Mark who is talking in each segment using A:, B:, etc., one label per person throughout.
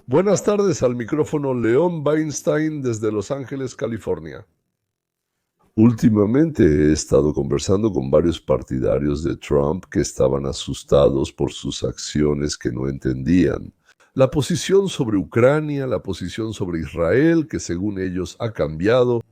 A: Buenas tardes, al micrófono León Weinstein desde Los Ángeles, California. Últimamente he estado conversando con varios partidarios de Trump que estaban asustados por sus acciones que no entendían. La posición sobre Ucrania, la posición sobre Israel, que según ellos ha cambiado.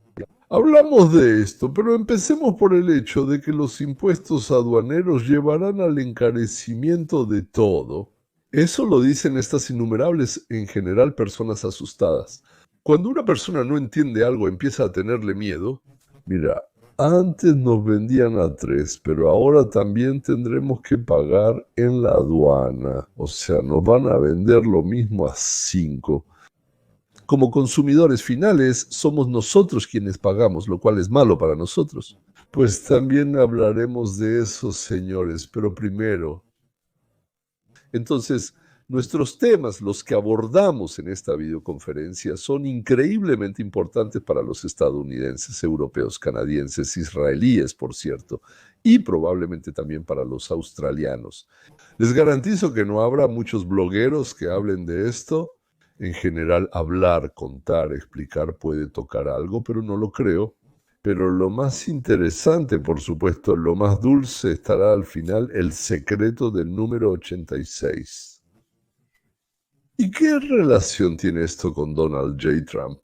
A: Hablamos de esto, pero empecemos por el hecho de que los impuestos aduaneros llevarán al encarecimiento de todo. Eso lo dicen estas innumerables, en general, personas asustadas. Cuando una persona no entiende algo, empieza a tenerle miedo. Mira, antes nos vendían a 3, pero ahora también tendremos que pagar en la aduana. O sea, nos van a vender lo mismo a 5. Como consumidores finales, somos nosotros quienes pagamos, lo cual es malo para nosotros. Pues también hablaremos de eso, señores, pero primero. Entonces, nuestros temas, los que abordamos en esta videoconferencia, son increíblemente importantes para los estadounidenses, europeos, canadienses, israelíes, por cierto, y probablemente también para los australianos. Les garantizo que no habrá muchos blogueros que hablen de esto. En general, hablar, contar, explicar puede tocar algo, pero no lo creo. Pero lo más interesante, por supuesto, lo más dulce estará al final, el secreto del número 86. ¿Y qué relación tiene esto con Donald J. Trump?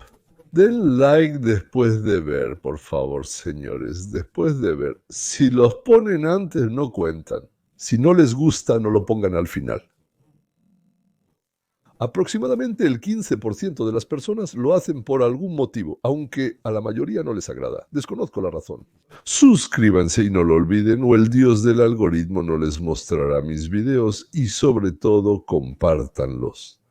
A: Den like después de ver, por favor, señores, después de ver. Si los ponen antes, no cuentan. Si no les gusta, no lo pongan al final. Aproximadamente el 15% de las personas lo hacen por algún motivo, aunque a la mayoría no les agrada. Desconozco la razón. Suscríbanse y no lo olviden, o el dios del algoritmo no les mostrará mis videos, y sobre todo, compártanlos.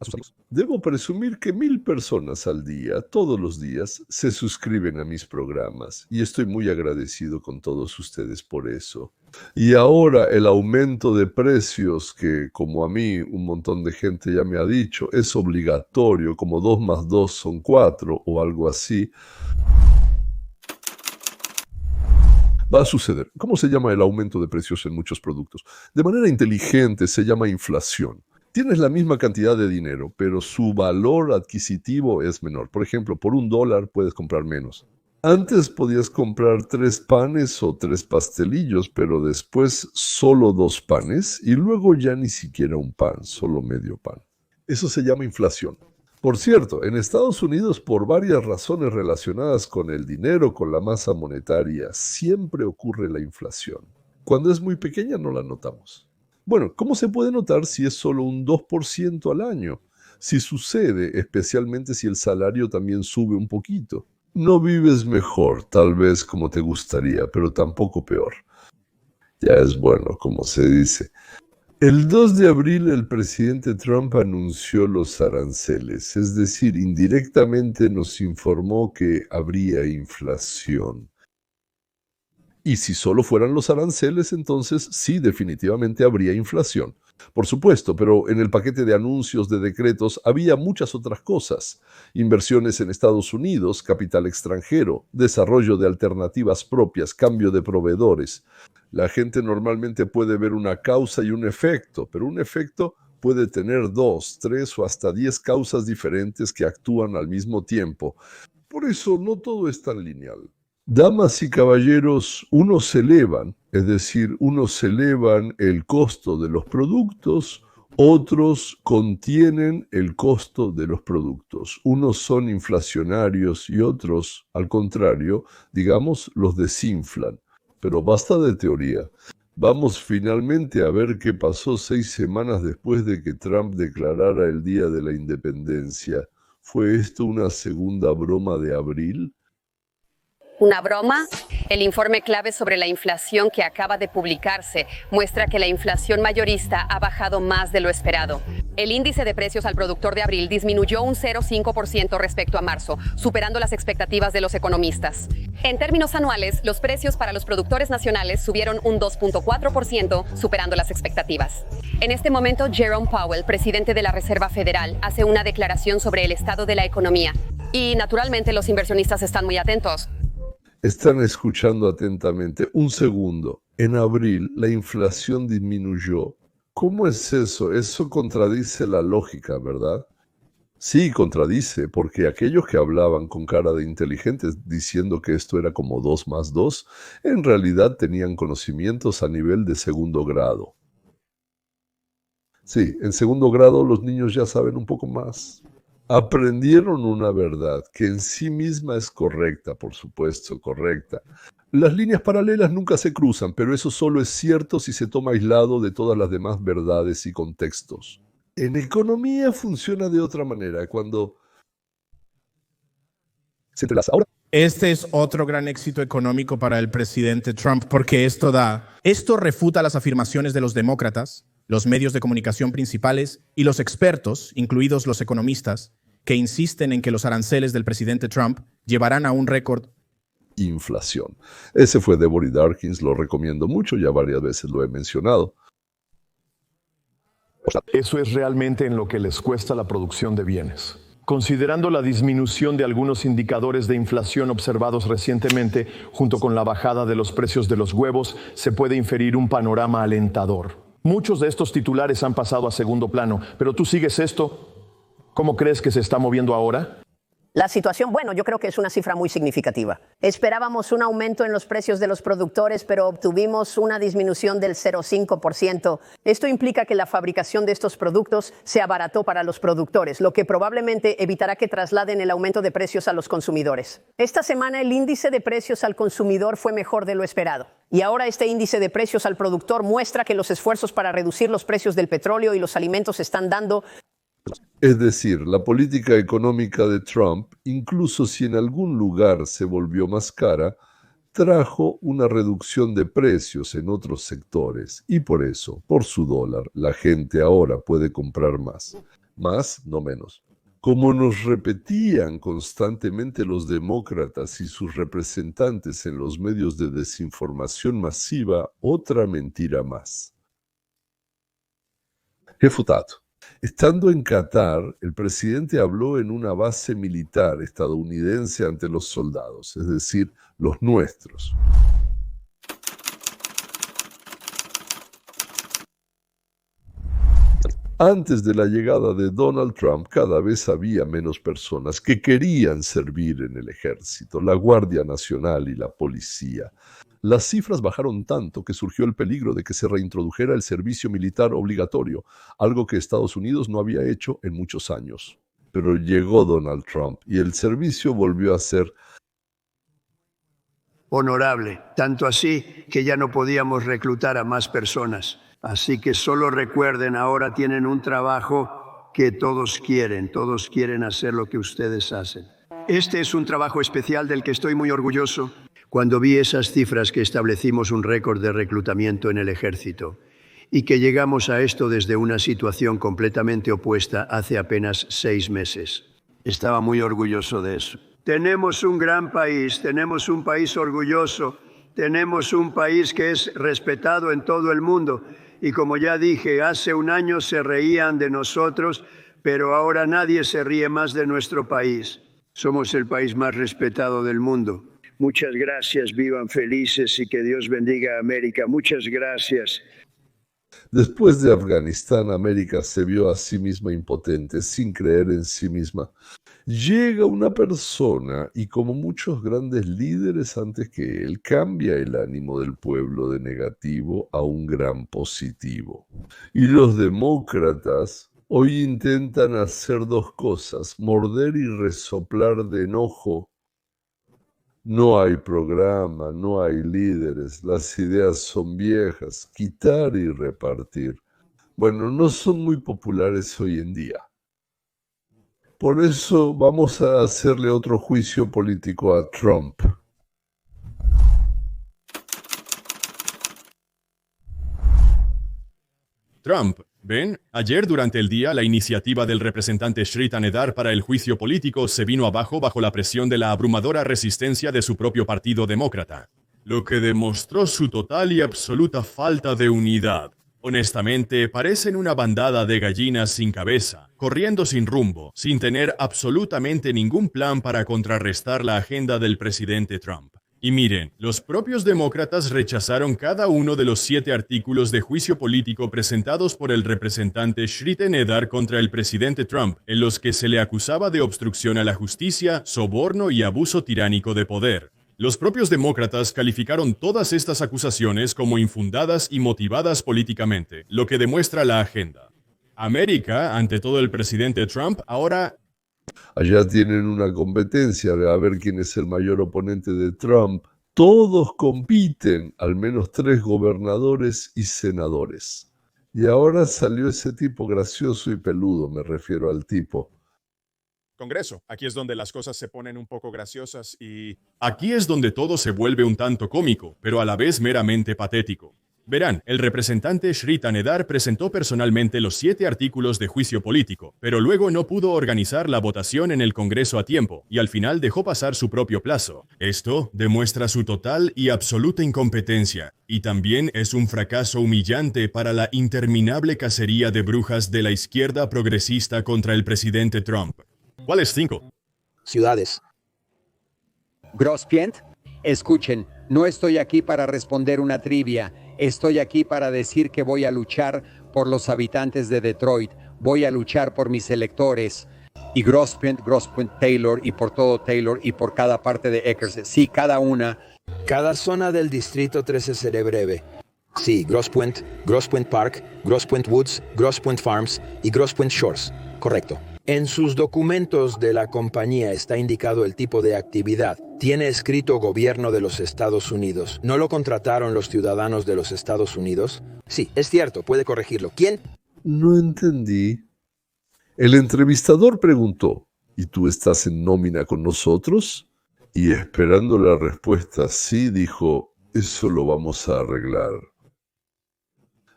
A: A sus amigos. Debo presumir que 1000 personas al día, todos los días, se suscriben a mis programas, y estoy muy agradecido con todos ustedes por eso. Y ahora el aumento de precios, que como a mí un montón de gente ya me ha dicho, es obligatorio, como 2 más 2 son 4 o algo así, va a suceder. ¿Cómo se llama el aumento de precios en muchos productos? De manera inteligente se llama inflación. Tienes la misma cantidad de dinero, pero su valor adquisitivo es menor. Por ejemplo, por $1 puedes comprar menos. Antes podías comprar 3 panes o 3 pastelillos, pero después solo 2 panes y luego ya ni siquiera un pan, solo medio pan. Eso se llama inflación. Por cierto, en Estados Unidos, por varias razones relacionadas con el dinero, con la masa monetaria, siempre ocurre la inflación. Cuando es muy pequeña no la notamos. Bueno, ¿cómo se puede notar si es solo un 2% al año? Si sucede, especialmente si el salario también sube un poquito. No vives mejor, tal vez como te gustaría, pero tampoco peor. Ya es bueno, como se dice. El 2 de abril el presidente Trump anunció los aranceles, es decir, indirectamente nos informó que habría inflación. Y si solo fueran los aranceles, entonces sí, definitivamente habría inflación. Por supuesto, pero en el paquete de anuncios de decretos había muchas otras cosas. Inversiones en Estados Unidos, capital extranjero, desarrollo de alternativas propias, cambio de proveedores. La gente normalmente puede ver una causa y un efecto, pero un efecto puede tener 2, 3 o hasta 10 causas diferentes que actúan al mismo tiempo. Por eso no todo es tan lineal. Damas y caballeros, unos elevan, es decir, unos elevan el costo de los productos, otros contienen el costo de los productos. Unos son inflacionarios y otros, al contrario, digamos, los desinflan. Pero basta de teoría. Vamos finalmente a ver qué pasó 6 semanas después de que Trump declarara el Día de la Independencia. ¿Fue esto una segunda broma de abril?
B: ¿Una broma? El informe clave sobre la inflación que acaba de publicarse muestra que la inflación mayorista ha bajado más de lo esperado. El índice de precios al productor de abril disminuyó un 0,5% respecto a marzo, superando las expectativas de los economistas. En términos anuales, los precios para los productores nacionales subieron un 2,4%, superando las expectativas. En este momento, Jerome Powell, presidente de la Reserva Federal, hace una declaración sobre el estado de la economía. Y, naturalmente, los inversionistas están muy atentos.
A: Están escuchando atentamente. Un segundo. En abril la inflación disminuyó. ¿Cómo es eso? Eso contradice la lógica, ¿verdad? Sí, contradice, porque aquellos que hablaban con cara de inteligentes diciendo que esto era como 2 más 2, en realidad tenían conocimientos a nivel de segundo grado. Sí, en segundo grado los niños ya saben un poco más. Aprendieron una verdad que en sí misma es correcta, por supuesto, correcta. Las líneas paralelas nunca se cruzan, pero eso solo es cierto si se toma aislado de todas las demás verdades y contextos. En economía funciona de otra manera, cuando se entrelaza. Ahora,
C: Este es otro gran éxito económico para el presidente Trump porque esto refuta las afirmaciones de los demócratas, los medios de comunicación principales y los expertos, incluidos los economistas, que insisten en que los aranceles del presidente Trump llevarán a un récord.
A: inflación. Ese fue Deborah Darkins, lo recomiendo mucho, ya varias veces lo he mencionado.
D: Eso es realmente en lo que les cuesta la producción de bienes. Considerando la disminución de algunos indicadores de inflación observados recientemente, junto con la bajada de los precios de los huevos, se puede inferir un panorama alentador. Muchos de estos titulares han pasado a segundo plano, pero tú sigues esto. ¿Cómo crees que se está moviendo ahora?
E: La situación, bueno, yo creo que es una cifra muy significativa. Esperábamos un aumento en los precios de los productores, pero obtuvimos una disminución del 0,5%. Esto implica que la fabricación de estos productos se abarató para los productores, lo que probablemente evitará que trasladen el aumento de precios a los consumidores. Esta semana el índice de precios al consumidor fue mejor de lo esperado. Y ahora este índice de precios al productor muestra que los esfuerzos para reducir los precios del petróleo y los alimentos están dando.
A: Es decir, la política económica de Trump, incluso si en algún lugar se volvió más cara, trajo una reducción de precios en otros sectores y por eso, por su dólar, la gente ahora puede comprar más. Más, no menos. Como nos repetían constantemente los demócratas y sus representantes en los medios de desinformación masiva, otra mentira más. Refutado. Estando en Qatar, el presidente habló en una base militar estadounidense ante los soldados, es decir, los nuestros. Antes de la llegada de Donald Trump, cada vez había menos personas que querían servir en el ejército, la Guardia Nacional y la policía. Las cifras bajaron tanto que surgió el peligro de que se reintrodujera el servicio militar obligatorio, algo que Estados Unidos no había hecho en muchos años. Pero llegó Donald Trump y el servicio volvió a ser
F: honorable, tanto así que ya no podíamos reclutar a más personas. Así que solo recuerden, ahora tienen un trabajo que todos quieren hacer lo que ustedes hacen. Este es un trabajo especial del que estoy muy orgulloso. Cuando vi esas cifras que establecimos un récord de reclutamiento en el ejército y que llegamos a esto desde una situación completamente opuesta hace apenas 6 meses, estaba muy orgulloso de eso. Tenemos un gran país, tenemos un país orgulloso, tenemos un país que es respetado en todo el mundo. Y como ya dije, hace un año se reían de nosotros, pero ahora nadie se ríe más de nuestro país. Somos el país más respetado del mundo. Muchas gracias, vivan felices y que Dios bendiga a América. Muchas gracias.
A: Después de Afganistán, América se vio a sí misma impotente, sin creer en sí misma. Llega una persona y, como muchos grandes líderes antes que él, cambia el ánimo del pueblo de negativo a un gran positivo. Y los demócratas hoy intentan hacer 2 cosas: morder y resoplar de enojo. No hay programa, no hay líderes, las ideas son viejas, quitar y repartir. Bueno, no son muy populares hoy en día. Por eso vamos a hacerle otro juicio político a Trump.
G: Trump, ¿ven? Ayer durante el día la iniciativa del representante Sri Thanedar para el juicio político se vino abajo bajo la presión de la abrumadora resistencia de su propio partido demócrata, lo que demostró su total y absoluta falta de unidad. Honestamente, parecen una bandada de gallinas sin cabeza, corriendo sin rumbo, sin tener absolutamente ningún plan para contrarrestar la agenda del presidente Trump. Y miren, los propios demócratas rechazaron cada uno de los 7 artículos de juicio político presentados por el representante Shrita Nedar contra el presidente Trump, en los que se le acusaba de obstrucción a la justicia, soborno y abuso tiránico de poder. Los propios demócratas calificaron todas estas acusaciones como infundadas y motivadas políticamente, lo que demuestra la agenda. América, ante todo el presidente Trump, ahora...
A: Allá tienen una competencia a ver quién es el mayor oponente de Trump. Todos compiten, al menos 3 gobernadores y senadores. Y ahora salió ese tipo gracioso y peludo, me refiero al tipo.
C: Congreso, aquí es donde las cosas se ponen un poco graciosas y...
G: Aquí es donde todo se vuelve un tanto cómico, pero a la vez meramente patético. Verán, el representante Shrita Nedar presentó personalmente los 7 artículos de juicio político, pero luego no pudo organizar la votación en el Congreso a tiempo y al final dejó pasar su propio plazo. Esto demuestra su total y absoluta incompetencia, y también es un fracaso humillante para la interminable cacería de brujas de la izquierda progresista contra el presidente Trump. ¿Cuáles 5?
H: Ciudades. Grospient, escuchen, no estoy aquí para responder una trivia. Estoy aquí para decir que voy a luchar por los habitantes de Detroit. Voy a luchar por mis electores. Y Grospient, Taylor, y por todo Taylor, y por cada parte de Eckers. Sí, cada una.
I: Cada zona del Distrito 13 seré breve. Sí, Grosse Pointe Park, Grosse Pointe Woods, Grosse Pointe Farms y Grosse Pointe Shores. Correcto. En sus documentos de la compañía está indicado el tipo de actividad. Tiene escrito Gobierno de los Estados Unidos. ¿No lo contrataron los ciudadanos de los Estados Unidos? Sí, es cierto, puede corregirlo. ¿Quién?
A: No entendí. El entrevistador preguntó, ¿y tú estás en nómina con nosotros? Y esperando la respuesta sí, dijo, eso lo vamos a arreglar.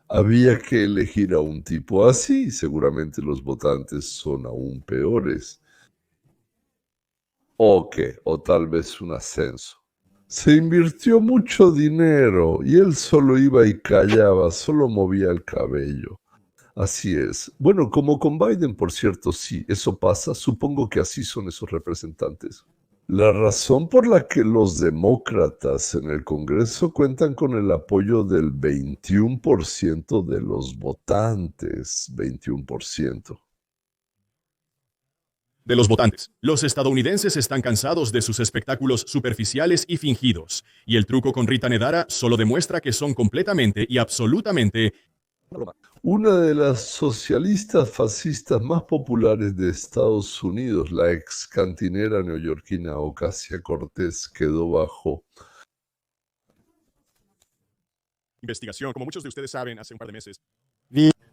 A: Había que elegir a un tipo así, seguramente los votantes son aún peores. O tal vez un ascenso. Se invirtió mucho dinero y él solo iba y callaba, solo movía el cabello. Así es. Bueno, como con Biden, por cierto, sí, eso pasa. Supongo que así son esos representantes. La razón por la que los demócratas en el Congreso cuentan con el apoyo del 21% de los votantes, 21%.
G: De los votantes. Los estadounidenses están cansados de sus espectáculos superficiales y fingidos, y el truco con Rita Nedara solo demuestra que son completamente y absolutamente...
A: Una de las socialistas fascistas más populares de Estados Unidos, la ex cantinera neoyorquina Ocasio-Cortez, quedó bajo
C: investigación, como muchos de ustedes saben, hace un par de meses.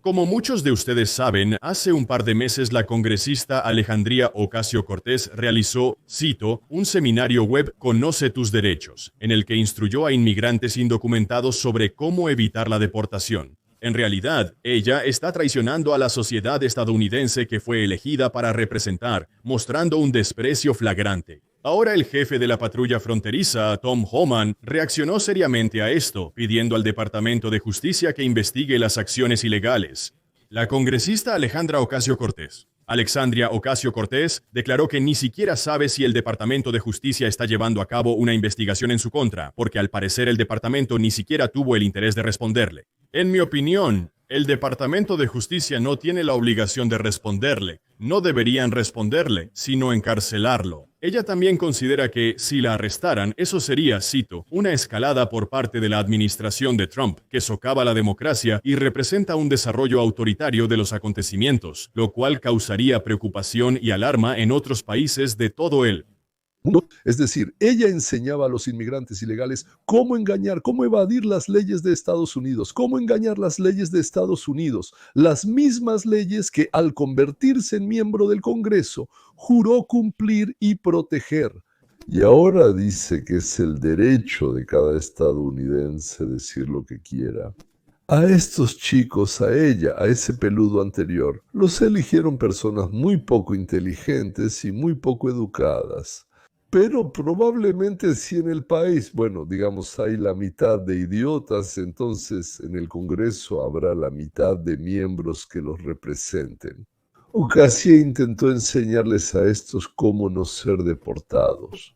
G: Como muchos de ustedes saben, hace un par de meses la congresista Alejandría Ocasio-Cortez realizó, cito, un seminario web Conoce tus derechos, en el que instruyó a inmigrantes indocumentados sobre cómo evitar la deportación. En realidad, ella está traicionando a la sociedad estadounidense que fue elegida para representar, mostrando un desprecio flagrante. Ahora el jefe de la patrulla fronteriza, Tom Homan, reaccionó seriamente a esto, pidiendo al Departamento de Justicia que investigue las acciones ilegales. La congresista Alejandra Ocasio-Cortez, Alexandria Ocasio-Cortez, declaró que ni siquiera sabe si el Departamento de Justicia está llevando a cabo una investigación en su contra, porque al parecer el departamento ni siquiera tuvo el interés de responderle. En mi opinión, el Departamento de Justicia no tiene la obligación de responderle. No deberían responderle, sino encarcelarlo. Ella también considera que, si la arrestaran, eso sería, cito, una escalada por parte de la administración de Trump, que socava la democracia y representa un desarrollo autoritario de los acontecimientos, lo cual causaría preocupación y alarma en otros países de todo el
A: mundo. Es decir, ella enseñaba a los inmigrantes ilegales cómo engañar, cómo evadir las leyes de Estados Unidos, cómo engañar las leyes de Estados Unidos, las mismas leyes que al convertirse en miembro del Congreso juró cumplir y proteger. Y ahora dice que es el derecho de cada estadounidense decir lo que quiera. A estos chicos, a ella, a ese peludo anterior, los eligieron personas muy poco inteligentes y muy poco educadas. Pero probablemente si en el país, bueno, digamos, hay la mitad de idiotas, entonces en el Congreso habrá la mitad de miembros que los representen. Ocasio intentó enseñarles a estos cómo no ser deportados.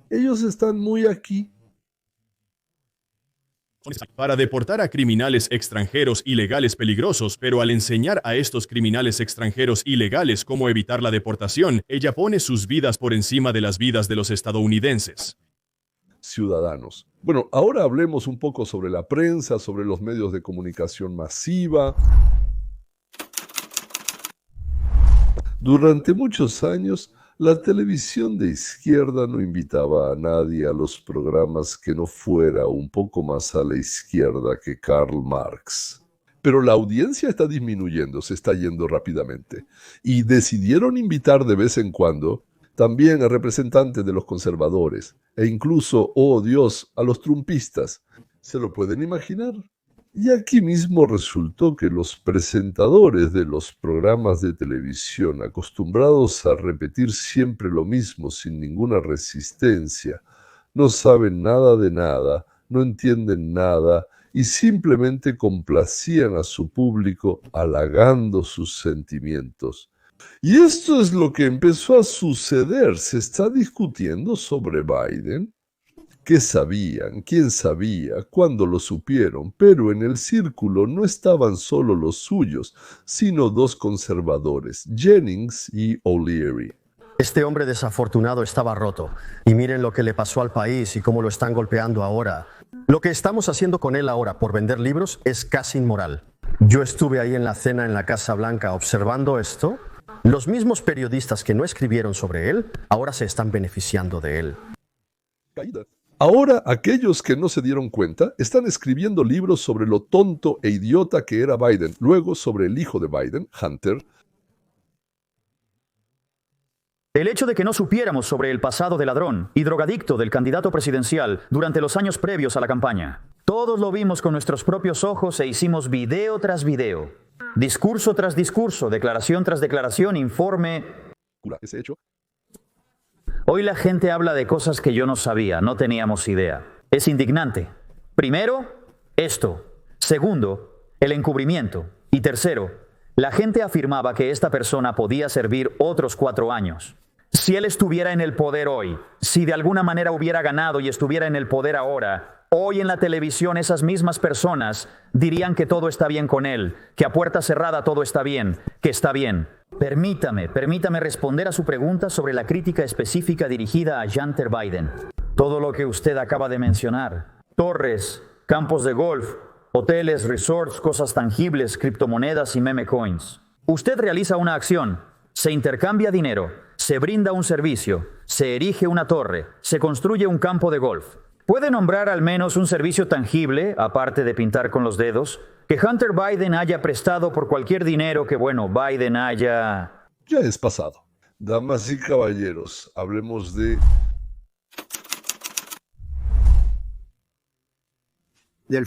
A: Ellos están muy aquí.
G: Para deportar a criminales extranjeros ilegales peligrosos, pero al enseñar a estos criminales extranjeros ilegales cómo evitar la deportación, ella pone sus vidas por encima de las vidas de los estadounidenses.
A: Ciudadanos. Bueno, ahora hablemos un poco sobre la prensa, sobre los medios de comunicación masiva. Durante muchos años, la televisión de izquierda no invitaba a nadie a los programas que no fuera un poco más a la izquierda que Karl Marx. Pero la audiencia está disminuyendo, se está yendo rápidamente. Y decidieron invitar de vez en cuando también a representantes de los conservadores, e incluso, oh Dios, a los trumpistas. ¿Se lo pueden imaginar? Y aquí mismo resultó que los presentadores de los programas de televisión, acostumbrados a repetir siempre lo mismo sin ninguna resistencia, no saben nada de nada, no entienden nada y simplemente complacían a su público halagando sus sentimientos. Y esto es lo que empezó a suceder. Se está discutiendo sobre Biden. ¿Qué sabían? ¿Quién sabía? ¿Cuándo lo supieron? Pero en el círculo no estaban solo los suyos, sino dos conservadores, Jennings y O'Leary.
J: Este hombre desafortunado estaba roto. Y miren lo que le pasó al país y cómo lo están golpeando ahora. Lo que estamos haciendo con él ahora por vender libros es casi inmoral. Yo estuve ahí en la cena en la Casa Blanca observando esto. Los mismos periodistas que no escribieron sobre él, ahora se están beneficiando de él.
A: Ahora, aquellos que no se dieron cuenta están escribiendo libros sobre lo tonto e idiota que era Biden, luego sobre el hijo de Biden, Hunter.
K: El hecho de que no supiéramos sobre el pasado de ladrón y drogadicto del candidato presidencial durante los años previos a la campaña. Todos lo vimos con nuestros propios ojos e hicimos video tras video, discurso tras discurso, declaración tras declaración, informe.
A: Ese hecho.
K: Hoy la gente habla de cosas que yo no sabía, no teníamos idea. Es indignante. Primero, esto. Segundo, el encubrimiento. Y tercero, la gente afirmaba que esta persona podía servir otros 4 años. Si él estuviera en el poder hoy, si de alguna manera hubiera ganado y estuviera en el poder ahora, hoy en la televisión esas mismas personas dirían que todo está bien con él, que a puerta cerrada todo está bien, que está bien. Permítame responder a su pregunta sobre la crítica específica dirigida a Hunter Biden. Todo lo que usted acaba de mencionar, torres, campos de golf, hoteles, resorts, cosas tangibles, criptomonedas y meme coins. Usted realiza una acción, se intercambia dinero, se brinda un servicio, se erige una torre, se construye un campo de golf. ¿Puede nombrar al menos un servicio tangible, aparte de pintar con los dedos, que Hunter Biden haya prestado por cualquier dinero que, Biden haya...
A: Ya es pasado. Damas y caballeros, hablemos
F: del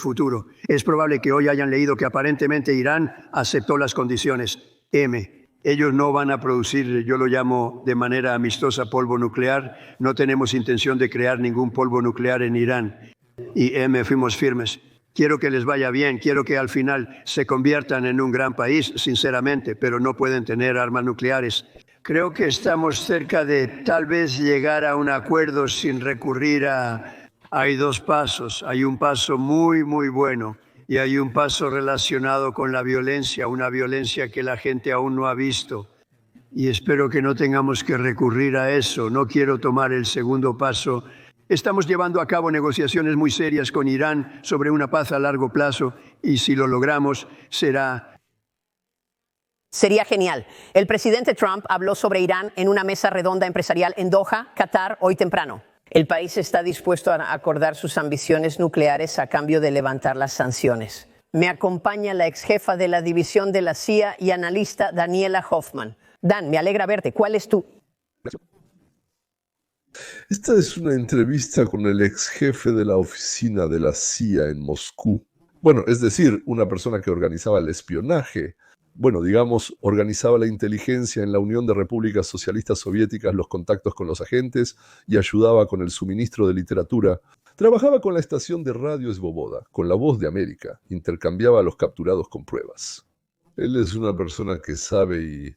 F: futuro. Es probable que hoy hayan leído que aparentemente Irán aceptó las condiciones M. Ellos no van a producir, yo lo llamo de manera amistosa, polvo nuclear. No tenemos intención de crear ningún polvo nuclear en Irán. Y fuimos firmes. Quiero que les vaya bien, quiero que al final se conviertan en un gran país, sinceramente, pero no pueden tener armas nucleares. Creo que estamos cerca de tal vez llegar a un acuerdo sin recurrir a... Hay 2 pasos. Hay un paso muy, muy bueno y hay un paso relacionado con la violencia, una violencia que la gente aún no ha visto. Y espero que no tengamos que recurrir a eso. No quiero tomar el segundo paso. Estamos llevando a cabo negociaciones muy serias con Irán sobre una paz a largo plazo y si lo logramos será...
E: Sería genial. El presidente Trump habló sobre Irán en una mesa redonda empresarial en Doha, Qatar, hoy temprano. El país está dispuesto a acordar sus ambiciones nucleares a cambio de levantar las sanciones. Me acompaña la ex jefa de la división de la CIA y analista Daniela Hoffman. Dan, me alegra verte. ¿Cuál es tu...?
A: Esta es una entrevista con el ex jefe de la oficina de la CIA en Moscú. Bueno, es decir, una persona que organizaba el espionaje. Bueno, digamos, organizaba la inteligencia en la Unión de Repúblicas Socialistas Soviéticas, los contactos con los agentes y ayudaba con el suministro de literatura. Trabajaba con la estación de radio Svoboda, con La Voz de América. Intercambiaba a los capturados con pruebas. Él es una persona que sabe y...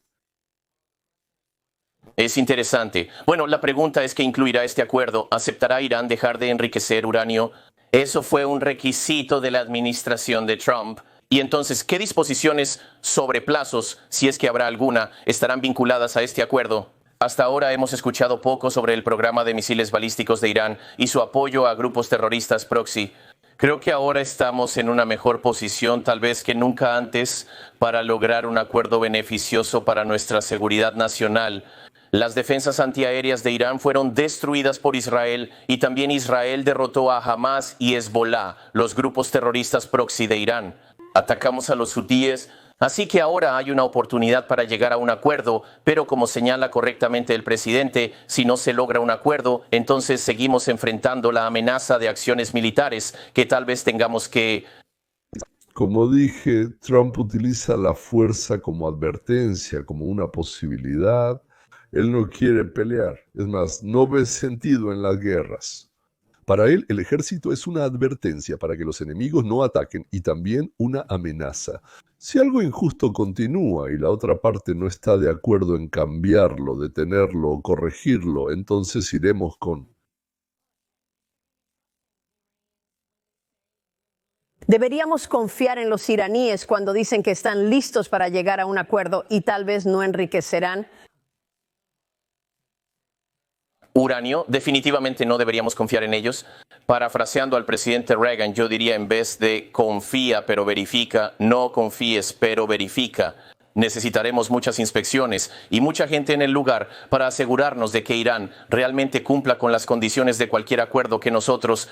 L: Es interesante. Bueno, la pregunta es qué incluirá este acuerdo. ¿Aceptará Irán dejar de enriquecer uranio? Eso fue un requisito de la administración de Trump. Y entonces, ¿qué disposiciones sobre plazos, si es que habrá alguna, estarán vinculadas a este acuerdo? Hasta ahora hemos escuchado poco sobre el programa de misiles balísticos de Irán y su apoyo a grupos terroristas proxy. Creo que ahora estamos en una mejor posición, tal vez que nunca antes, para lograr un acuerdo beneficioso para nuestra seguridad nacional. Las defensas antiaéreas de Irán fueron destruidas por Israel y también Israel derrotó a Hamas y Hezbollah, los grupos terroristas proxy de Irán. Atacamos a los hutíes, así que ahora hay una oportunidad para llegar a un acuerdo, pero como señala correctamente el presidente, si no se logra un acuerdo, entonces seguimos enfrentando la amenaza de acciones militares que tal vez tengamos que...
A: Como dije, Trump utiliza la fuerza como advertencia, como una posibilidad. Él no quiere pelear, es más, no ve sentido en las guerras. Para él, el ejército es una advertencia para que los enemigos no ataquen y también una amenaza. Si algo injusto continúa y la otra parte no está de acuerdo en cambiarlo, detenerlo o corregirlo, entonces iremos con...
E: Deberíamos confiar en los iraníes cuando dicen que están listos para llegar a un acuerdo y tal vez no enriquecerán.
L: Uranio, definitivamente no deberíamos confiar en ellos. Parafraseando al presidente Reagan, yo diría en vez de confía pero verifica, no confíes pero verifica. Necesitaremos muchas inspecciones y mucha gente en el lugar para asegurarnos de que Irán realmente cumpla con las condiciones de cualquier acuerdo que nosotros...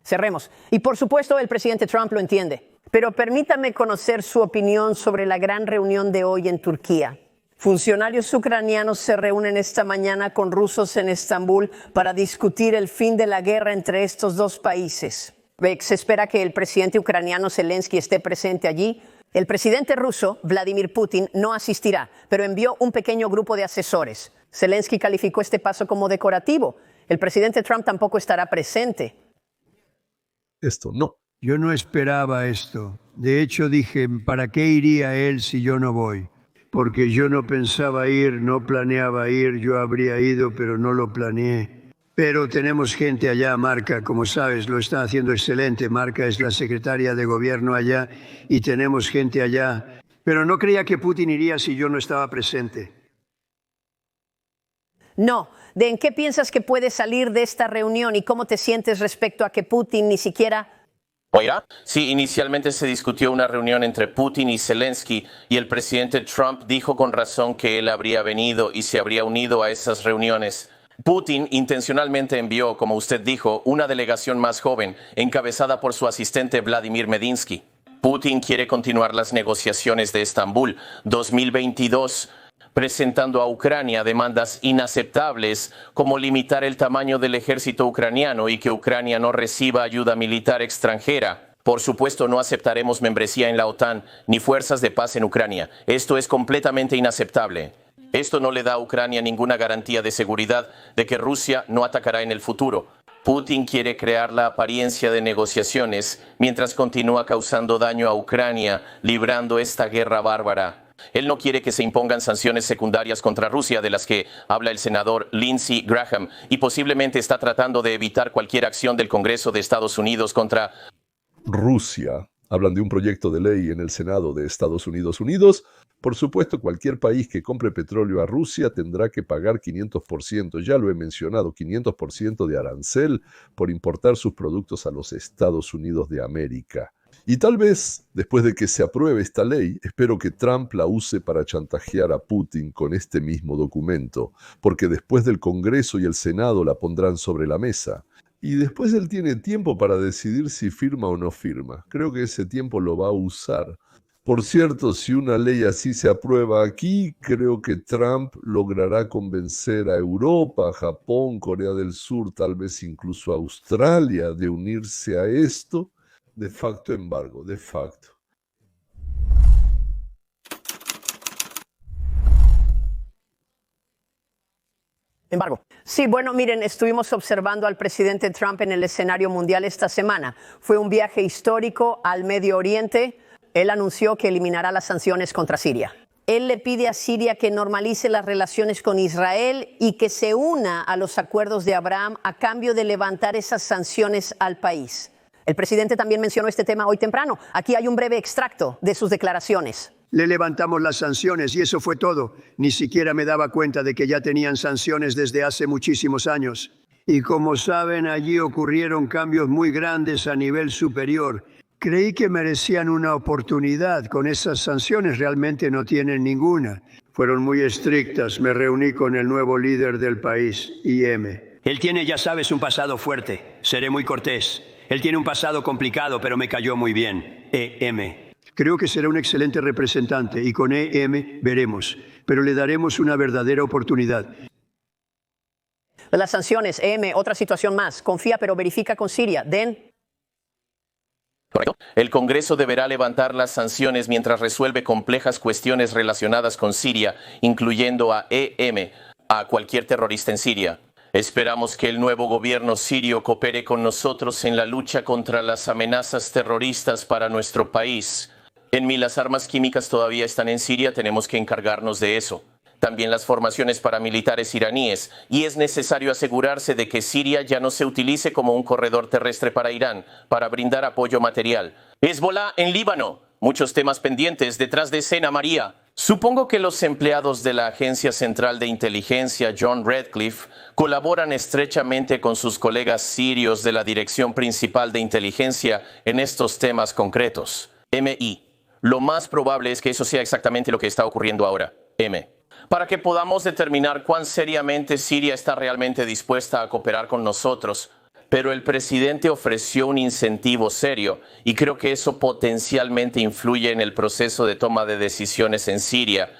E: Cerremos. Y por supuesto el presidente Trump lo entiende. Pero permítame conocer su opinión sobre la gran reunión de hoy en Turquía. Funcionarios ucranianos se reúnen esta mañana con rusos en Estambul para discutir el fin de la guerra entre estos dos países. Se espera que el presidente ucraniano Zelensky esté presente allí. El presidente ruso, Vladimir Putin, no asistirá, pero envió un pequeño grupo de asesores. Zelensky calificó este paso como decorativo. El presidente Trump tampoco estará presente.
A: Esto no.
F: Yo no esperaba esto. De hecho, dije, ¿para qué iría él si yo no voy? Porque yo no pensaba ir, no planeaba ir, yo habría ido, pero no lo planeé. Pero tenemos gente allá, Marca, como sabes, lo está haciendo excelente. Marca es la secretaria de gobierno allá y tenemos gente allá. Pero no creía que Putin iría si yo no estaba presente.
E: No. ¿De en qué piensas que puede salir de esta reunión y cómo te sientes respecto a que Putin ni siquiera...
L: ¿Oirá? Sí, inicialmente se discutió una reunión entre Putin y Zelensky y el presidente Trump dijo con razón que él habría venido y se habría unido a esas reuniones. Putin intencionalmente envió, como usted dijo, una delegación más joven, encabezada por su asistente Vladimir Medinsky. Putin quiere continuar las negociaciones de Estambul 2022, presentando a Ucrania demandas inaceptables como limitar el tamaño del ejército ucraniano y que Ucrania no reciba ayuda militar extranjera. Por supuesto, no aceptaremos membresía en la OTAN ni fuerzas de paz en Ucrania. Esto es completamente inaceptable. Esto no le da a Ucrania ninguna garantía de seguridad de que Rusia no atacará en el futuro. Putin quiere crear la apariencia de negociaciones mientras continúa causando daño a Ucrania, librando esta guerra bárbara. Él no quiere que se impongan sanciones secundarias contra Rusia, de las que habla el senador Lindsey Graham, y posiblemente está tratando de evitar cualquier acción del Congreso de Estados Unidos contra
A: Rusia. Hablan de un proyecto de ley en el Senado de Estados Unidos. Por supuesto, cualquier país que compre petróleo a Rusia tendrá que pagar 500%, ya lo he mencionado, 500% de arancel por importar sus productos a los Estados Unidos de América. Y tal vez, después de que se apruebe esta ley, espero que Trump la use para chantajear a Putin con este mismo documento, porque después del Congreso y el Senado la pondrán sobre la mesa. Y después él tiene tiempo para decidir si firma o no firma. Creo que ese tiempo lo va a usar. Por cierto, si una ley así se aprueba aquí, creo que Trump logrará convencer a Europa, a Japón, Corea del Sur, tal vez incluso a Australia, de unirse a esto. De facto embargo, de facto.
E: Embargo. Sí, bueno, miren, estuvimos observando al presidente Trump en el escenario mundial esta semana. Fue un viaje histórico al Medio Oriente. Él anunció que eliminará las sanciones contra Siria. Él le pide a Siria que normalice las relaciones con Israel y que se una a los acuerdos de Abraham a cambio de levantar esas sanciones al país. El presidente también mencionó este tema hoy temprano. Aquí hay un breve extracto de sus declaraciones.
F: Le levantamos las sanciones y eso fue todo. Ni siquiera me daba cuenta de que ya tenían sanciones desde hace muchísimos años. Y como saben, allí ocurrieron cambios muy grandes a nivel superior. Creí que merecían una oportunidad. Con esas sanciones realmente no tienen ninguna. Fueron muy estrictas. Me reuní con el nuevo líder del país, IM. Él tiene, ya sabes, un pasado fuerte. Seré muy cortés. Él tiene un pasado complicado, pero me cayó muy bien. EM. Creo que será un excelente representante y con EM veremos. Pero le daremos una verdadera oportunidad.
E: Las sanciones, EM, otra situación más. Confía pero verifica con Siria. Den.
L: Correcto. El Congreso deberá levantar las sanciones mientras resuelve complejas cuestiones relacionadas con Siria, incluyendo a EM, a cualquier terrorista en Siria. Esperamos que el nuevo gobierno sirio coopere con nosotros en la lucha contra las amenazas terroristas para nuestro país. Las armas químicas todavía están en Siria, tenemos que encargarnos de eso. También las formaciones paramilitares iraníes, y es necesario asegurarse de que Siria ya no se utilice como un corredor terrestre para Irán, para brindar apoyo material. Hezbollah en Líbano, muchos temas pendientes detrás de escena, María. Supongo que los empleados de la Agencia Central de Inteligencia, John Radcliffe, colaboran estrechamente con sus colegas sirios de la Dirección Principal de Inteligencia en estos temas concretos. MI. Lo más probable es que eso sea exactamente lo que está ocurriendo ahora. Para que podamos determinar cuán seriamente Siria está realmente dispuesta a cooperar con nosotros. Pero el presidente ofreció un incentivo serio y creo que eso potencialmente influye en el proceso de toma de decisiones en Siria.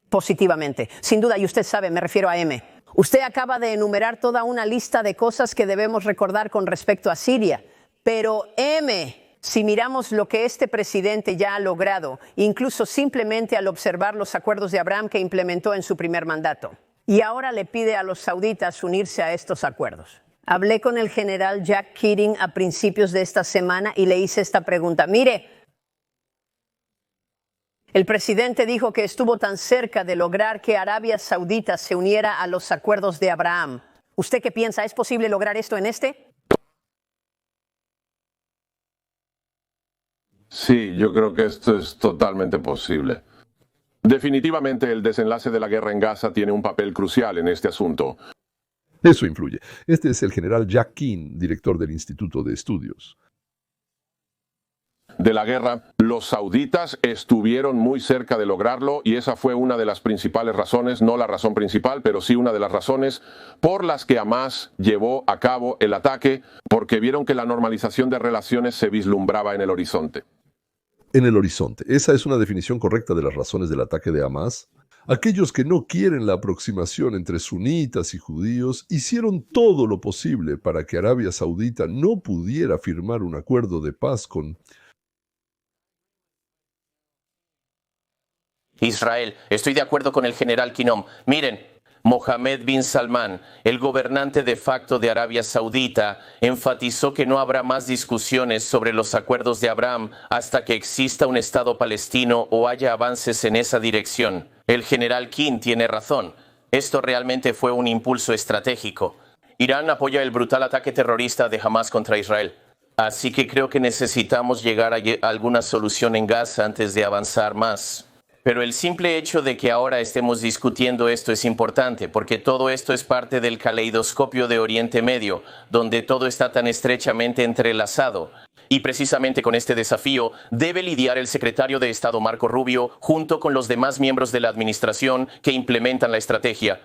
E: Positivamente. Sin duda, y usted sabe, me refiero a M. Usted acaba de enumerar toda una lista de cosas que debemos recordar con respecto a Siria. Pero M, si miramos lo que este presidente ya ha logrado, incluso simplemente al observar los acuerdos de Abraham que implementó en su primer mandato, y ahora le pide a los sauditas unirse a estos acuerdos. Hablé con el general Jack Keating a principios de esta semana y le hice esta pregunta. Mire, el presidente dijo que estuvo tan cerca de lograr que Arabia Saudita se uniera a los acuerdos de Abraham. ¿Usted qué piensa? ¿Es posible lograr esto en este?
M: Sí, yo creo que esto es totalmente posible. Definitivamente el desenlace de la guerra en Gaza tiene un papel crucial en este asunto.
A: Eso influye. Este es el general Jack Keane, director del Instituto de Estudios
M: de la guerra. Los sauditas estuvieron muy cerca de lograrlo y esa fue una de las principales razones, no la razón principal, pero sí una de las razones por las que Hamás llevó a cabo el ataque, porque vieron que la normalización de relaciones se vislumbraba en el horizonte.
A: En el horizonte. Esa es una definición correcta de las razones del ataque de Hamás. Aquellos que no quieren la aproximación entre sunitas y judíos hicieron todo lo posible para que Arabia Saudita no pudiera firmar un acuerdo de paz con
L: Israel. Estoy de acuerdo con el general Quinom. Miren, Mohammed bin Salman, el gobernante de facto de Arabia Saudita, enfatizó que no habrá más discusiones sobre los acuerdos de Abraham hasta que exista un Estado palestino o haya avances en esa dirección. El general King tiene razón. Esto realmente fue un impulso estratégico. Irán apoya el brutal ataque terrorista de Hamás contra Israel. Así que creo que necesitamos llegar a alguna solución en Gaza antes de avanzar más. Pero el simple hecho de que ahora estemos discutiendo esto es importante, porque todo esto es parte del caleidoscopio de Oriente Medio, donde todo está tan estrechamente entrelazado. Y precisamente con este desafío debe lidiar el secretario de Estado Marco Rubio, junto con los demás miembros de la administración que implementan la estrategia.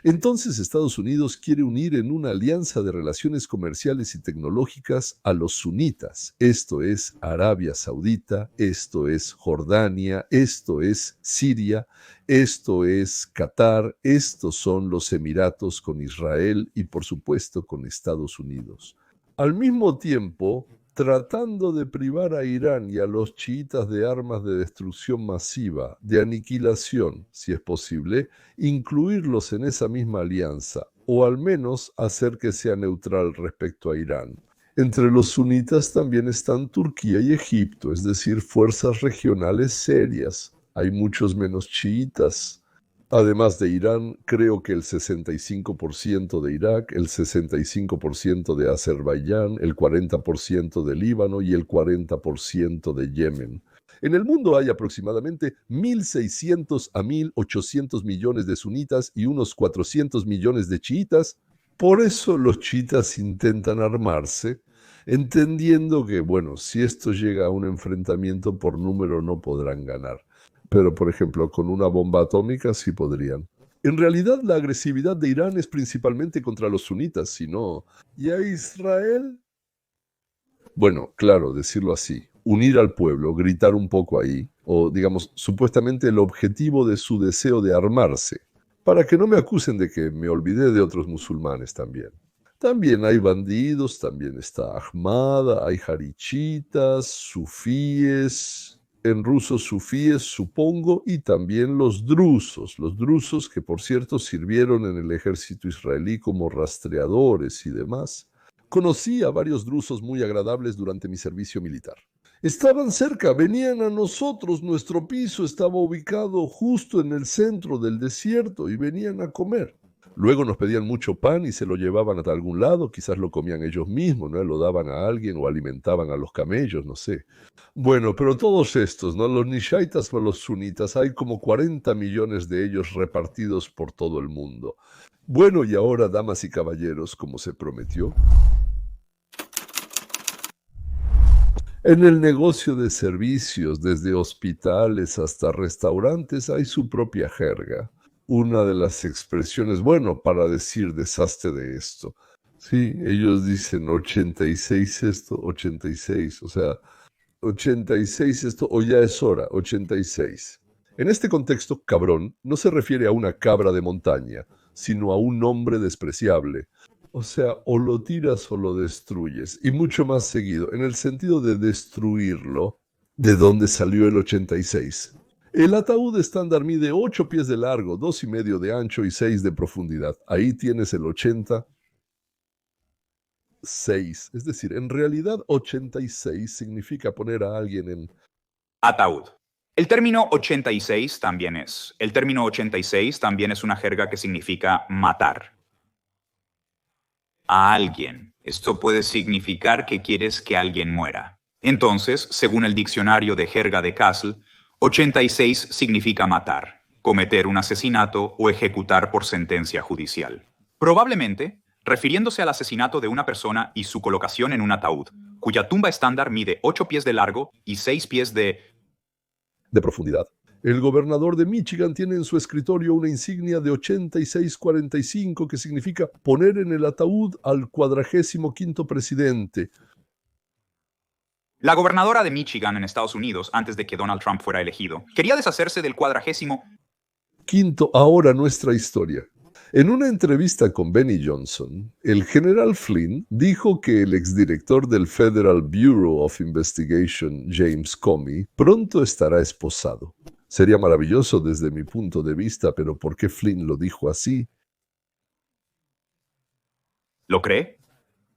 A: Entonces Estados Unidos quiere unir en una alianza de relaciones comerciales y tecnológicas a los sunitas. Esto es Arabia Saudita, esto es Jordania, esto es Siria, esto es Qatar, estos son los Emiratos con Israel y por supuesto con Estados Unidos. Al mismo tiempo, tratando de privar a Irán y a los chiitas de armas de destrucción masiva, de aniquilación, si es posible, incluirlos en esa misma alianza, o al menos hacer que sea neutral respecto a Irán. Entre los sunitas también están Turquía y Egipto, es decir, fuerzas regionales serias. Hay muchos menos chiitas. Además de Irán, creo que el 65% de Irak, el 65% de Azerbaiyán, el 40% de Líbano y el 40% de Yemen. En el mundo hay aproximadamente 1.600 a 1.800 millones de sunitas y unos 400 millones de chiitas. Por eso los chiitas intentan armarse, entendiendo que, bueno, si esto llega a un enfrentamiento por número no podrán ganar. Pero, por ejemplo, con una bomba atómica sí podrían. En realidad, la agresividad de Irán es principalmente contra los sunitas, sino... ¿Y a Israel? Bueno, claro, decirlo así. Unir al pueblo, gritar un poco ahí, o, digamos, supuestamente el objetivo de su deseo de armarse, para que no me acusen de que me olvidé de otros musulmanes también. También hay bandidos, también está Ahmada, hay harichitas, sufíes... En ruso sufíes, supongo, y también los drusos que por cierto sirvieron en el ejército israelí como rastreadores y demás. Conocí a varios drusos muy agradables durante mi servicio militar. Estaban cerca, venían a nosotros, nuestro piso estaba ubicado justo en el centro del desierto y venían a comer. Luego nos pedían mucho pan y se lo llevaban hasta algún lado, quizás lo comían ellos mismos, ¿no? Lo daban a alguien o alimentaban a los camellos, no sé. Bueno, pero todos estos, ¿no? Los nishaitas o los sunitas, hay como 40 millones de ellos repartidos por todo el mundo. Bueno, y ahora, damas y caballeros, como se prometió, en el negocio de servicios, desde hospitales hasta restaurantes, hay su propia jerga. Una de las expresiones, bueno, para decir deshazte de esto. Sí, ellos dicen 86 esto, 86, o sea, 86 esto, o ya es hora, 86. En este contexto, cabrón no se refiere a una cabra de montaña, sino a un hombre despreciable. O sea, o lo tiras o lo destruyes, y mucho más seguido, en el sentido de destruirlo, ¿de dónde salió el 86? El ataúd estándar mide 8 pies de largo, 2,5 de ancho y 6 de profundidad. Ahí tienes el 86. Es decir, en realidad 86 significa poner a alguien en...
N: Ataúd. El término 86 también es. El término 86 también es una jerga que significa matar a alguien. Esto puede significar que quieres que alguien muera. Entonces, según el diccionario de jerga de Castle, 86 significa matar, cometer un asesinato o ejecutar por sentencia judicial. Probablemente, refiriéndose al asesinato de una persona y su colocación en un ataúd, cuya tumba estándar mide 8 pies de largo y 6 pies de
A: profundidad. El gobernador de Michigan tiene en su escritorio una insignia de 8645 que significa poner en el ataúd al 45º presidente.
N: La gobernadora de Michigan en Estados Unidos, antes de que Donald Trump fuera elegido, quería deshacerse del
A: 45º. Ahora nuestra historia. En una entrevista con Benny Johnson, el general Flynn dijo que el exdirector del Federal Bureau of Investigation, James Comey, pronto estará esposado. Sería maravilloso desde mi punto de vista, pero ¿por qué Flynn lo dijo así?
N: ¿Lo cree?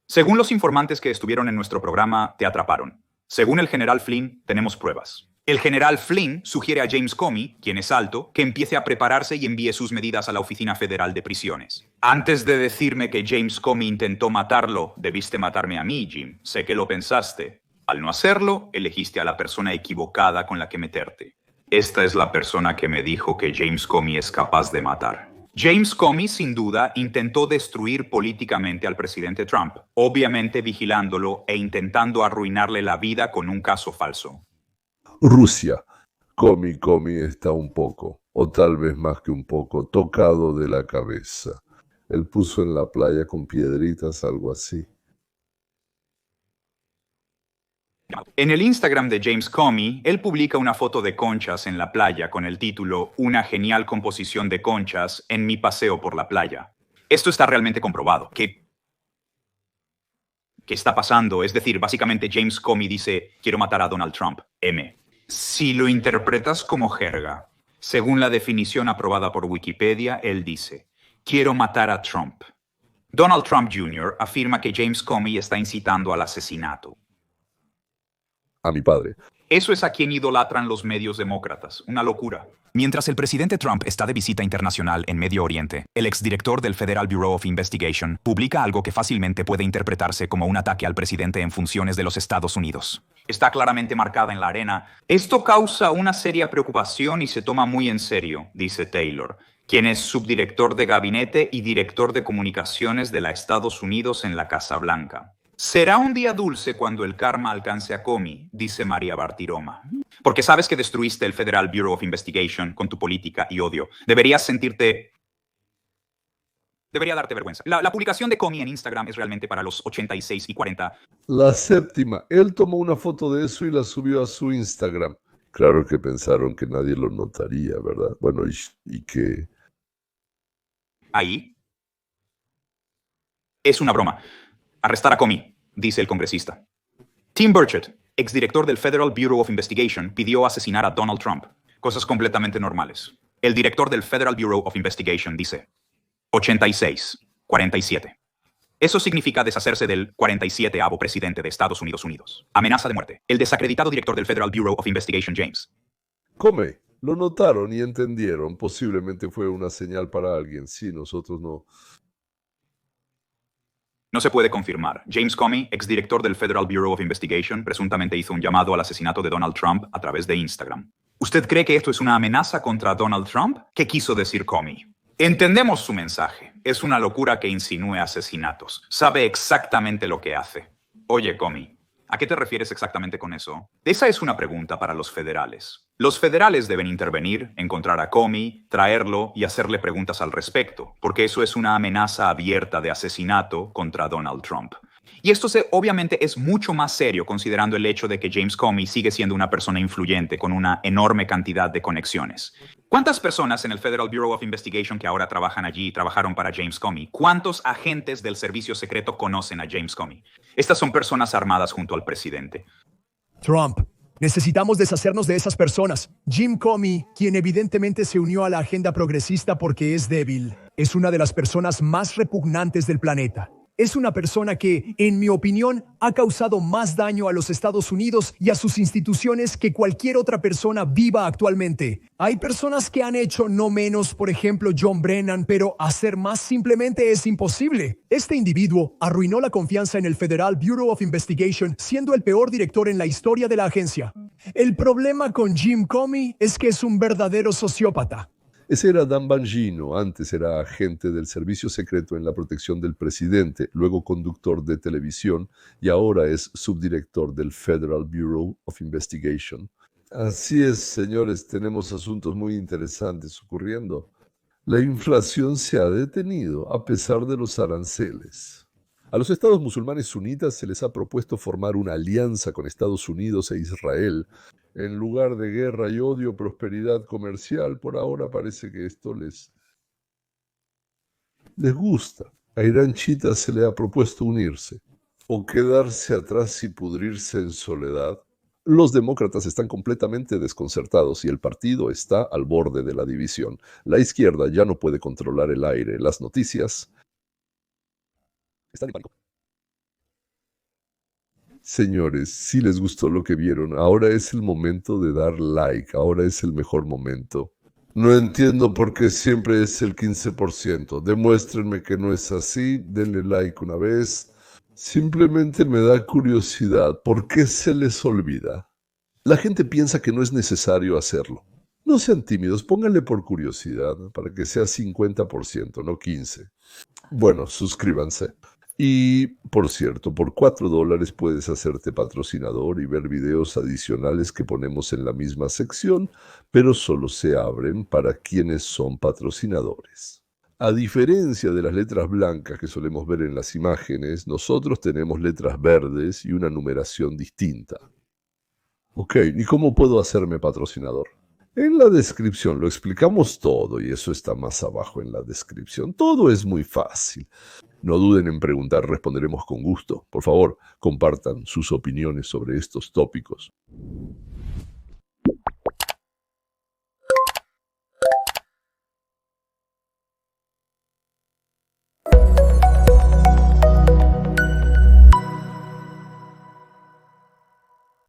N: Según los informantes que estuvieron en nuestro programa, te atraparon. Según el general Flynn, tenemos pruebas. El general Flynn sugiere a James Comey, quien es alto, que empiece a prepararse y envíe sus medidas a la Oficina Federal de Prisiones. Antes de decirme que James Comey intentó matarlo, debiste matarme a mí, Jim. Sé que lo pensaste. Al no hacerlo, elegiste a la persona equivocada con la que meterte. Esta es la persona que me dijo que James Comey es capaz de matar. James Comey, sin duda, intentó destruir políticamente al presidente Trump, obviamente vigilándolo e intentando arruinarle la vida con un caso falso.
A: Rusia. Comey está un poco, o tal vez más que un poco, tocado de la cabeza. Él puso en la playa con piedritas, algo así.
N: En el Instagram de James Comey, él publica una foto de conchas en la playa con el título "Una genial composición de conchas en mi paseo por la playa". Esto está realmente comprobado. ¿Qué está pasando? Es decir, básicamente James Comey dice, quiero matar a Donald Trump. Si lo interpretas como jerga, según la definición aprobada por Wikipedia, él dice, quiero matar a Trump. Donald Trump Jr. afirma que James Comey está incitando al asesinato.
A: A mi padre.
N: Eso es a quien idolatran los medios demócratas. Una locura.
O: Mientras el presidente Trump está de visita internacional en Medio Oriente, el exdirector del Federal Bureau of Investigation publica algo que fácilmente puede interpretarse como un ataque al presidente en funciones de los Estados Unidos.
N: Está claramente marcada en la arena. Esto causa una seria preocupación y se toma muy en serio, dice Taylor, quien es subdirector de gabinete y director de comunicaciones de los Estados Unidos en la Casa Blanca. Será un día dulce cuando el karma alcance a Comey, dice María Bartiroma. Porque sabes que destruiste el Federal Bureau of Investigation con tu política y odio. Debería darte vergüenza. La publicación de Comey en Instagram es realmente para los 86 y 40.
A: La séptima. Él tomó una foto de eso y la subió a su Instagram. Claro que pensaron que nadie lo notaría, ¿verdad? Bueno, y que...
N: Ahí. Es una broma. Arrestar a Comey, dice el congresista. Tim Burchett, exdirector del Federal Bureau of Investigation, pidió asesinar a Donald Trump. Cosas completamente normales. El director del Federal Bureau of Investigation dice 86, 47. Eso significa deshacerse del 47avo presidente de Estados Unidos. Amenaza de muerte. El desacreditado director del Federal Bureau of Investigation, James
A: Comey, lo notaron y entendieron. Posiblemente fue una señal para alguien. Sí, nosotros no.
N: No se puede confirmar. James Comey, exdirector del Federal Bureau of Investigation, presuntamente hizo un llamado al asesinato de Donald Trump a través de Instagram. ¿Usted cree que esto es una amenaza contra Donald Trump? ¿Qué quiso decir Comey? Entendemos su mensaje. Es una locura que insinúe asesinatos. Sabe exactamente lo que hace. Oye, Comey, ¿a qué te refieres exactamente con eso? Esa es una pregunta para los federales. Los federales deben intervenir, encontrar a Comey, traerlo y hacerle preguntas al respecto, porque eso es una amenaza abierta de asesinato contra Donald Trump. Y esto obviamente es mucho más serio considerando el hecho de que James Comey sigue siendo una persona influyente con una enorme cantidad de conexiones. ¿Cuántas personas en el Federal Bureau of Investigation que ahora trabajan allí trabajaron para James Comey? ¿Cuántos agentes del servicio secreto conocen a James Comey? Estas son personas armadas junto al presidente.
P: Trump. Necesitamos deshacernos de esas personas. Jim Comey, quien evidentemente se unió a la agenda progresista porque es débil, es una de las personas más repugnantes del planeta. Es una persona que, en mi opinión, ha causado más daño a los Estados Unidos y a sus instituciones que cualquier otra persona viva actualmente. Hay personas que han hecho no menos, por ejemplo, John Brennan, pero hacer más simplemente es imposible. Este individuo arruinó la confianza en el Federal Bureau of Investigation, siendo el peor director en la historia de la agencia. El problema con Jim Comey es que es un verdadero sociópata.
A: Ese era Dan Bongino, antes era agente del servicio secreto en la protección del presidente, luego conductor de televisión y ahora es subdirector del Federal Bureau of Investigation. Así es, señores, tenemos asuntos muy interesantes ocurriendo. La inflación se ha detenido a pesar de los aranceles. A los estados musulmanes sunitas se les ha propuesto formar una alianza con Estados Unidos e Israel. En lugar de guerra y odio, prosperidad comercial, por ahora parece que esto les gusta. A Irán Chita se le ha propuesto unirse o quedarse atrás y pudrirse en soledad. Los demócratas están completamente desconcertados y el partido está al borde de la división. La izquierda ya no puede controlar el aire. Las noticias están en pánico. Señores, si les gustó lo que vieron, ahora es el momento de dar like, ahora es el mejor momento. No entiendo por qué siempre es el 15%. Demuéstrenme que no es así, denle like una vez. Simplemente me da curiosidad, ¿por qué se les olvida? La gente piensa que no es necesario hacerlo. No sean tímidos, pónganle por curiosidad, ¿no? Para que sea 50%, no 15%. Bueno, suscríbanse. Y, por cierto, por $4 puedes hacerte patrocinador y ver videos adicionales que ponemos en la misma sección, pero solo se abren para quienes son patrocinadores. A diferencia de las letras blancas que solemos ver en las imágenes, nosotros tenemos letras verdes y una numeración distinta. Ok, ¿y cómo puedo hacerme patrocinador? En la descripción lo explicamos todo y eso está más abajo en la descripción. Todo es muy fácil. No duden en preguntar, responderemos con gusto. Por favor, compartan sus opiniones sobre estos tópicos.